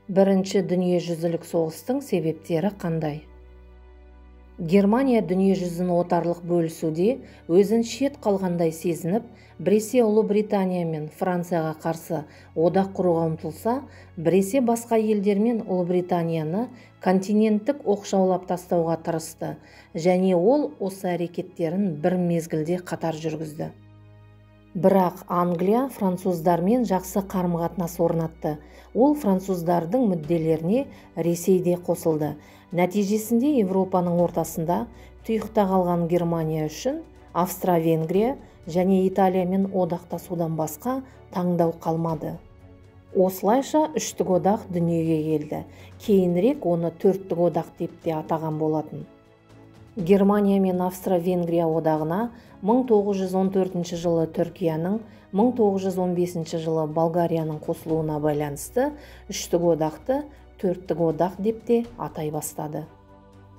Бірінші дүниежүзілік соғыстың себептері қандай? Германия дүниежүзін отарлық бөлісуде өзін шет қалғандай сезініп, біресе Ұлыбритания мен Францияға қарсы одақ құруға ұмтылса, біресе басқа елдермен Ұлыбританияны континенттік оқшаулап тастауға тырысты, және ол осы әрекеттерін бір мезгілде қатар жүргізді. Бірақ Англия француздармен жақсы қарым-қатынас орнатты. Ол француздардың мүдделеріне Ресей де қосылды. Нәтижесінде Европаның ортасында тұйықта қалған Германия үшін Австро-Венгрия және Италиямен одақтасудан басқа таңдау қалмады. Осылайша үштік одақ дүниеге келді. Кейінірек оны төрттік одақ деп те атаған болатын. Германия мен Австро-Венгрия одағына 1914 жылы Түркияның, 1915 жылы Болгарияның қосылуына байланысты үштік одақты төрттік одақ деп те атай бастады.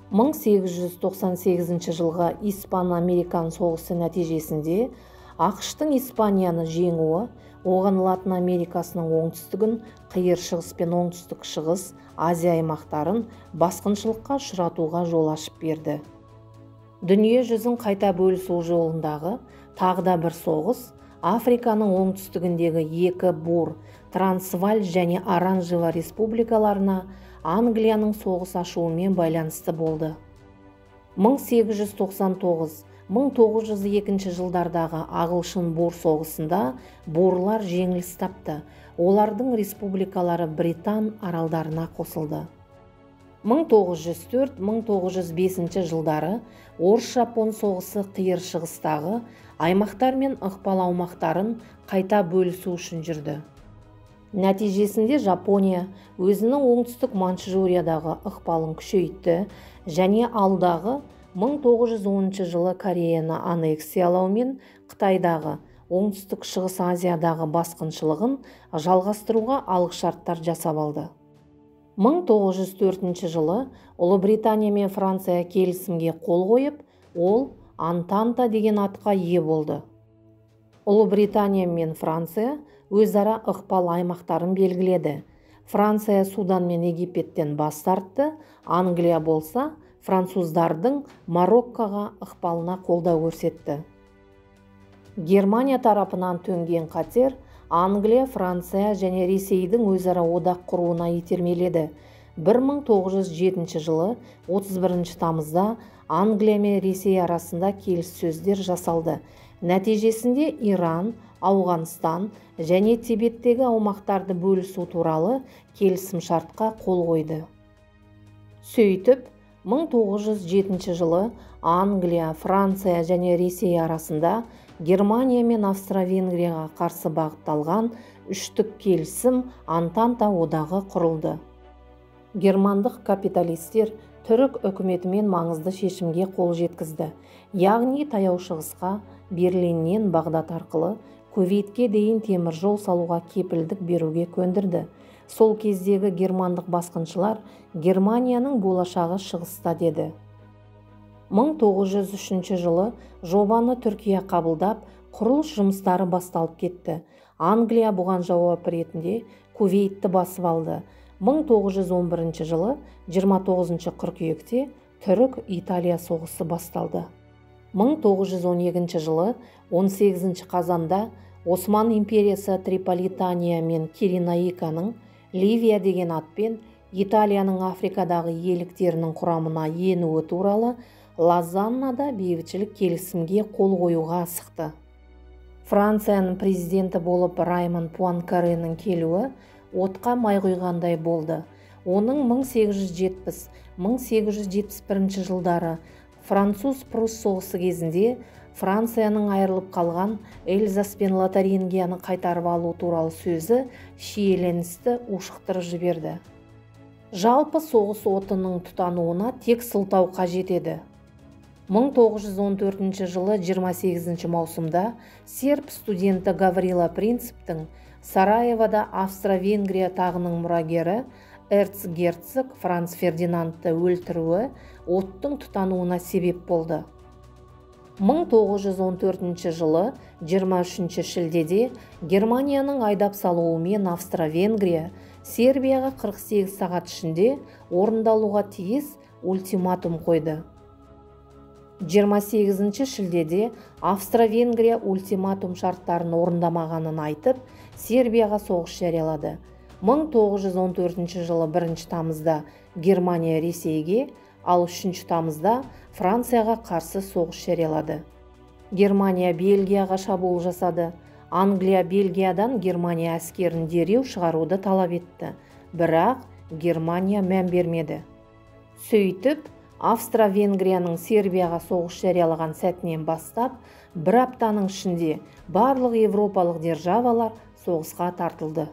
1898 жылғы Испан-Американ соғысы нәтижесінде ақш-тың Испанияны жеңуі оған Латын Америкасының оңтүстігін, қиыр шығыс пен оңтүстік шығыс Азия аймақтарын басқыншылыққа ұшыратуға жол ашып берді. Дүние жүзін қайта бөлісу жолындағы тағы да бір соғыс Африканың оңтүстігіндегі екі Бур, Трансваль және Оранжево республикаларына Англияның соғыс ашуымен байланысты болды. 1899-1902 жылдардағы ағылшын-бур соғысында бурлар жеңіліс тапты. Олардың республикалары Британ аралдарына қосылды. 1904-1905 жылдары Орыс-Жапон соғысы қиыр шығыстағы аймақтар мен ықпал аумақтарын қайта бөлісу үшін жүрді. Нәтижесінде Жапония өзінің оңтүстік Манчжуриядағы ықпалын күшейтті және алдағы 1910 жылы Кореяны аннексиялаумен Қытайдағы оңтүстік шығыс Азиядағы басқыншылығын жалғастыруға алғышарттар жасап алды. 1904 жылы Ұлыбритания мен Франция келісімге қол қойып, ол Антанта деген атқа ие болды. Ұлыбритания мен Франция өзара ықпал аймақтарын белгіледі. Франция Судан мен Египеттен бас тартты, Англия болса француздардың Мароккоға ықпалына қолдау көрсетті. Германия тарапынан төнген қатер Англия, Франция және Ресейдің өзара одақ құруына итермеледі. 1907 жылы 31 тамызда Англия мен Ресей арасында келіссөздер жасалды. Нәтижесінде Иран, Ауғанстан және Тибеттегі аумақтарды бөлісу туралы келісімшартқа қол қойды. Сөйтіп, 1907 жылы Англия, Франция және Ресей арасында Германия мен Австро-Венгрияға қарсы бағытталған үштік келісім Антанта одағы құрылды. Германдық капиталистер түрік үкіметімен маңызды шешімге қол жеткізді. Яғни таяу шығысқа Берлиннен Бағдат арқылы Кувейтке дейін темір жол салуға кепілдік беруге көндірді. Сол кездегі германдық басқыншылар Германияның болашағы шығыста деді. 1903 жылы жобаны Түркия қабылдап, құрылыс жұмыстары басталып кетті. Англия бұған жауап ретінде Кувейтті басып алды. 1911 жылы 29 қыркүйекте Түрік-Италия соғысы басталды. 1912 жылы 18 қазанда Осман империясы Триполитания мен Киренаиканың Ливия деген атпен Италияның Африкадағы иеліктерінің құрамына енуі туралы Лозаннада бейбітшілік келісімге қол қоюға асықты. Францияның президенті болып Раймон Пуанкаренің келуі отқа май құйғандай болды. Оның 1870-1871 жылдары француз-прусс соғысы кезінде Францияның айырылып қалған Эльзас пен Лотарингияны қайтарып алу туралы сөзі шиеленісті ушықтырып жіберді. Жалпы соғыс отының тұтануына тек сылтау қажет еді. 1914 жылы 28 маусымда серб студенті Гаврила Принциптің Сараевода Австро-Венгрия тағының мұрагері эрцгерцог Франц Фердинандты өлтіруі оттың тұтануына себеп болды. 1914 жылы 23 шілдеде Германияның айдап салуымен Австро-Венгрия Сербияға 48 сағат ішінде орындалуға тиіс ультиматум қойды. 28 шілдеде Австро-Венгрия ультиматум шарттарын орындамағанын айтып, Сербияға соғыс жариялады. 1914 жылы 1 тамызда Германия Ресейге, ал 3 тамызда Францияға қарсы соғыс жариялады. Германия Бельгияға шабуыл жасады. Англия Бельгиядан Германия әскерін дереу шығаруды талап етті, бірақ Германия мән бермеді. Сөйтіп, Австро-Венгрияның Сербияға соғыс жариялаған сәтінен бастап, бір аптаның ішінде барлық европалық державалар соғысқа тартылды.